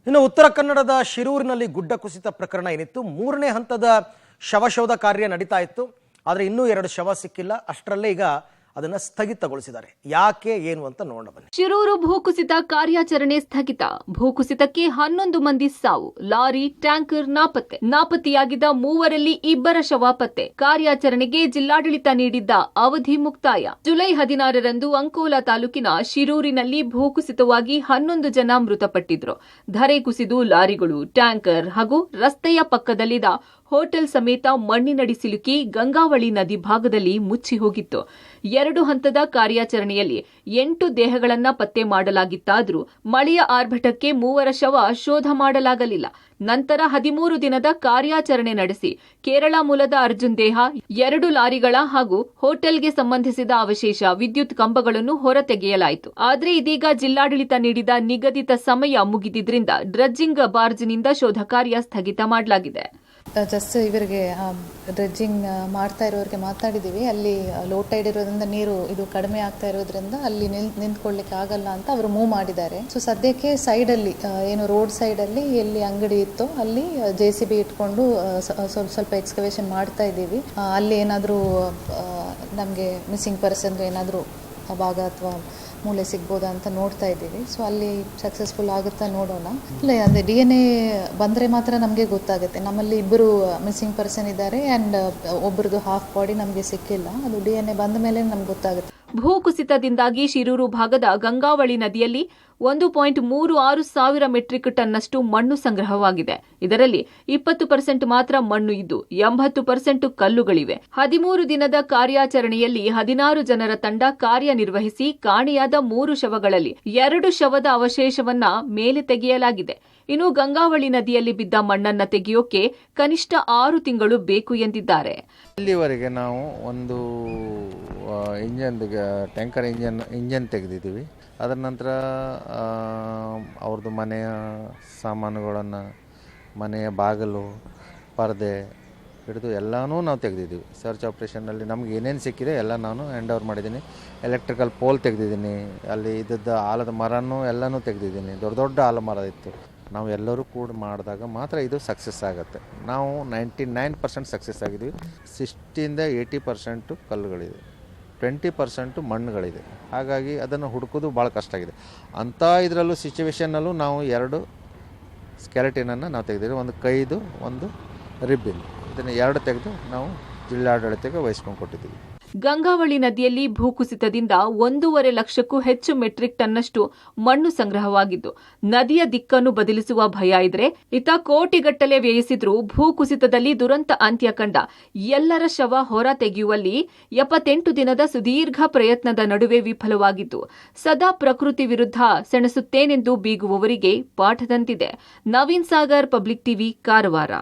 ಇನ್ನು ಉತ್ತರ ಕನ್ನಡದ ಶಿರೂರಿನಲ್ಲಿ ಗುಡ್ಡ ಕುಸಿತ ಪ್ರಕರಣ ಏನಿತ್ತು, ಮೂರನೇ ಹಂತದ ಶವಶೋಧ ಕಾರ್ಯ ನಡೀತಾ ಇತ್ತು. ಆದರೆ ಇನ್ನೂ 2 ಶವ ಸಿಕ್ಕಿಲ್ಲ. ಅಷ್ಟರಲ್ಲೇ ಈಗ ಅದನ್ನು ಸ್ಥಗಿತಗೊಳಿಸಿದ್ದಾರೆ. ಯಾಕೆ ಏನು ಅಂತ ನೋಡೋಣ ಬನ್ನಿ. ಶಿರೂರು ಭೂಕುಸಿತ ಕಾರ್ಯಾಚರಣೆ ಸ್ಥಗಿತ. ಭೂಕುಸಿತಕ್ಕೆ 11 ಮಂದಿ ಸಾವು, ಲಾರಿ ಟ್ಯಾಂಕರ್ ನಾಪತ್ತೆ. ನಾಪತ್ತೆಯಾಗಿದ್ದ 3ರಲ್ಲಿ 2 ಶವ ಪತ್ತೆ. ಕಾರ್ಯಾಚರಣೆಗೆ ಜಿಲ್ಲಾಡಳಿತ ನೀಡಿದ್ದ ಅವಧಿ ಮುಕ್ತಾಯ. ಜುಲೈ 16ರಂದು ಅಂಕೋಲಾ ತಾಲೂಕಿನ ಶಿರೂರಿನಲ್ಲಿ ಭೂಕುಸಿತವಾಗಿ 11 ಜನ ಮೃತಪಟ್ಟಿದ್ರು. ಧರೆ ಕುಸಿದು ಲಾರಿಗಳು, ಟ್ಯಾಂಕರ್ ಹಾಗೂ ರಸ್ತೆಯ ಪಕ್ಕದಲ್ಲಿದ್ದ ಹೋಟೆಲ್ ಸಮೇತ ಮಣ್ಣಿನಡಿ ಸಿಲುಕಿ ಗಂಗಾವಳಿ ನದಿ ಭಾಗದಲ್ಲಿ ಮುಚ್ಚಿ ಹೋಗಿತ್ತು. 2 ಹಂತದ ಕಾರ್ಯಾಚರಣೆಯಲ್ಲಿ 8 ದೇಹಗಳನ್ನು ಪತ್ತೆ ಮಾಡಲಾಗಿತ್ತಾದರೂ ಮಳೆಯ ಆರ್ಭಟಕ್ಕೆ 3 ಶವ ಶೋಧ ಮಾಡಲಾಗಲಿಲ್ಲ. ನಂತರ 13 ದಿನದ ಕಾರ್ಯಾಚರಣೆ ನಡೆಸಿ ಕೇರಳ ಮೂಲದ ಅರ್ಜುನ್ ದೇಹ, 2 ಲಾರಿಗಳ ಹಾಗೂ ಹೋಟೆಲ್ಗೆ ಸಂಬಂಧಿಸಿದ ಅವಶೇಷ, ವಿದ್ಯುತ್ ಕಂಬಗಳನ್ನು ಹೊರತೆಗೆಯಲಾಯಿತು. ಆದರೆ ಇದೀಗ ಜಿಲ್ಲಾಡಳಿತ ನೀಡಿದ ನಿಗದಿತ ಸಮಯ ಮುಗಿದಿದ್ರಿಂದ ಡ್ರಜ್ಜಿಂಗ್ ಬಾರ್ಜ್ನಿಂದ ಶೋಧ ಕಾರ್ಯ ಸ್ಥಗಿತ ಮಾಡಲಾಗಿದೆ. ಜಸ್ಟ್ ಇವರಿಗೆ ಡ್ರೆಡ್ಜಿಂಗ್ ಮಾಡ್ತಾ ಇರೋರಿಗೆ ಮಾತಾಡಿದ್ದೀವಿ. ಅಲ್ಲಿ ಲೋ ಟೈಡ್ ಇರೋದ್ರಿಂದ ನೀರು ಇದು ಕಡಿಮೆ ಆಗ್ತಾ ಇರೋದ್ರಿಂದ ಅಲ್ಲಿ ನಿಂತ್ಕೊಳ್ಳಿಕ್ಕೆ ಆಗಲ್ಲ ಅಂತ ಅವರು ಮೂವ್ ಮಾಡಿದ್ದಾರೆ. ಸೊ ಸದ್ಯಕ್ಕೆ ಸೈಡಲ್ಲಿ ಏನು ರೋಡ್ ಸೈಡಲ್ಲಿ ಎಲ್ಲಿ ಅಂಗಡಿ ಇತ್ತು ಅಲ್ಲಿ JCB ಇಟ್ಕೊಂಡು ಸ್ವಲ್ಪ ಎಕ್ಸ್ಕವೇಷನ್ ಮಾಡ್ತಾ ಇದ್ದೀವಿ. ಅಲ್ಲಿ ಏನಾದರೂ ನಮಗೆ ಮಿಸ್ಸಿಂಗ್ ಪರ್ಸನ್ ಏನಾದರೂ ಭಾಗ ಅಥವಾ ಮೂಲೆ ಸಿಗ್ಬೋದಾ ಅಂತ ನೋಡ್ತಾ ಇದ್ದೀವಿ. ಸೊ ಅಲ್ಲಿ ಸಕ್ಸಸ್ಫುಲ್ ಆಗುತ್ತಾ ನೋಡೋಣ. ಇಲ್ಲ ಅಂದರೆ DNA ಬಂದರೆ ಮಾತ್ರ ನಮಗೆ ಗೊತ್ತಾಗುತ್ತೆ. ನಮ್ಮಲ್ಲಿ 2 ಮಿಸ್ಸಿಂಗ್ ಪರ್ಸನ್ ಇದ್ದಾರೆ ಆ್ಯಂಡ್ ಒಬ್ಬರದು ಹಾಫ್ ಬಾಡಿ ನಮಗೆ ಸಿಕ್ಕಿಲ್ಲ. ಅದು DNA ಬಂದ ಮೇಲೆ ನಮ್ಗೆ ಗೊತ್ತಾಗುತ್ತೆ. ಭೂಕುಸಿತದಿಂದಾಗಿ ಶಿರೂರು ಭಾಗದ ಗಂಗಾವಳಿ ನದಿಯಲ್ಲಿ 1.36 ಸಾವಿರ ಮೆಟ್ರಿಕ್ ಟನ್ನಷ್ಟು ಮಣ್ಣು ಸಂಗ್ರಹವಾಗಿದೆ. ಇದರಲ್ಲಿ 20% ಮಾತ್ರ ಮಣ್ಣು ಇದ್ದು 80% ಕಲ್ಲುಗಳಿವೆ. 13 ದಿನದ ಕಾರ್ಯಾಚರಣೆಯಲ್ಲಿ 16 ಜನರ ತಂಡ ಕಾರ್ಯನಿರ್ವಹಿಸಿ ಕಾಣೆಯಾದ 3 ಶವಗಳಲ್ಲಿ 2 ಶವದ ಅವಶೇಷವನ್ನ ಮೇಲೆ ತೆಗೆಯಲಾಗಿದೆ. ಇನ್ನು ಗಂಗಾವಳಿ ನದಿಯಲ್ಲಿ ಬಿದ್ದ ಮಣ್ಣನ್ನ ತೆಗೆಯೋಕೆ ಕನಿಷ್ಠ 6 ತಿಂಗಳು ಬೇಕು ಎಂದಿದ್ದಾರೆ. ಇಲ್ಲಿವರೆಗೆ ನಾವು ಒಂದು ಟ್ಯಾಂಕರ್ ಇಂಜನ್ ತೆಗೆದಿದ್ದೀವಿ. ಅದರ ನಂತರ ಅವ್ರದ್ದು ಮನೆಯ ಸಾಮಾನುಗಳನ್ನು, ಮನೆಯ ಬಾಗಿಲು, ಪರದೆ ಹಿಡಿದು ಎಲ್ಲನೂ ನಾವು ತೆಗೆದಿದ್ದೀವಿ. ಸರ್ಚ್ ಆಪ್ರೇಷನ್ನಲ್ಲಿ ನಮ್ಗೆ ಏನೇನು ಸಿಕ್ಕಿದೆ ಎಲ್ಲ ನಾನು ಹ್ಯಾಂಡ್ ಓವರ್ ಮಾಡಿದ್ದೀನಿ. ಎಲೆಕ್ಟ್ರಿಕಲ್ ಪೋಲ್ ತೆಗೆದಿದ್ದೀನಿ, ಅಲ್ಲಿ ಇದ್ದದ್ದು ಆಲದ ಮರನೂ ಎಲ್ಲನೂ ತೆಗೆದಿದ್ದೀನಿ. ದೊಡ್ಡ ಆಲ ಮರ ಇತ್ತು. ನಾವು ಎಲ್ಲರೂ ಕೂಡ ಮಾಡಿದಾಗ ಮಾತ್ರ ಇದು ಸಕ್ಸಸ್ ಆಗುತ್ತೆ. ನಾವು 99% ಸಕ್ಸಸ್ ಆಗಿದ್ದೀವಿ. 60-80% ಕಲ್ಲುಗಳಿದೆ, 20% ಮಣ್ಣುಗಳಿದೆ. ಹಾಗಾಗಿ ಅದನ್ನು ಹುಡುಕೋದು ಭಾಳ ಕಷ್ಟ ಆಗಿದೆ. ಅಂಥ ಇದರಲ್ಲೂ ಸಿಚುವೇಷನ್ನಲ್ಲೂ ನಾವು 2 ಸ್ಕೆಲೆಟಿನನ್ನು ನಾವು ತೆಗೆದಿದ್ದೀವಿ. ಒಂದು ಕೈದು, ಒಂದು ರಿಬ್ಬಿನ್. ಇದನ್ನು 2 ತೆಗೆದು ನಾವು ಜಿಲ್ಲಾಡಳಿತಕ್ಕೆ ವಹಿಸ್ಕೊಂಡು ಕೊಟ್ಟಿದ್ದೀವಿ. ಗಂಗಾವಳಿ ನದಿಯಲ್ಲಿ ಭೂಕುಸಿತದಿಂದ 1.5 ಲಕ್ಷಕ್ಕೂ ಹೆಚ್ಚು ಮೆಟ್ರಿಕ್ ಟನ್ನಷ್ಟು ಮಣ್ಣು ಸಂಗ್ರಹವಾಗಿದ್ದು ನದಿಯ ದಿಕ್ಕನ್ನು ಬದಲಿಸುವ ಭಯ ಇದ್ರೆ ಇತ್ತ ಕೋಟಿಗಟ್ಟಲೆ ವ್ಯಯಿಸಿದ್ರೂ ಭೂಕುಸಿತದಲ್ಲಿ ದುರಂತ ಅಂತ್ಯ ಕಂಡ ಎಲ್ಲರ ಶವ ಹೊರ ತೆಗೆಯುವಲ್ಲಿ 78 ದಿನದ ಸುದೀರ್ಘ ಪ್ರಯತ್ನದ ನಡುವೆ ವಿಫಲವಾಗಿದ್ದು ಸದಾ ಪ್ರಕೃತಿ ವಿರುದ್ಧ ಸೆಣಸುತ್ತೇನೆಂದು ಬೀಗುವವರಿಗೆ ಪಾಠದಂತಿದೆ. Naveen Sagar, public TV, Karwar.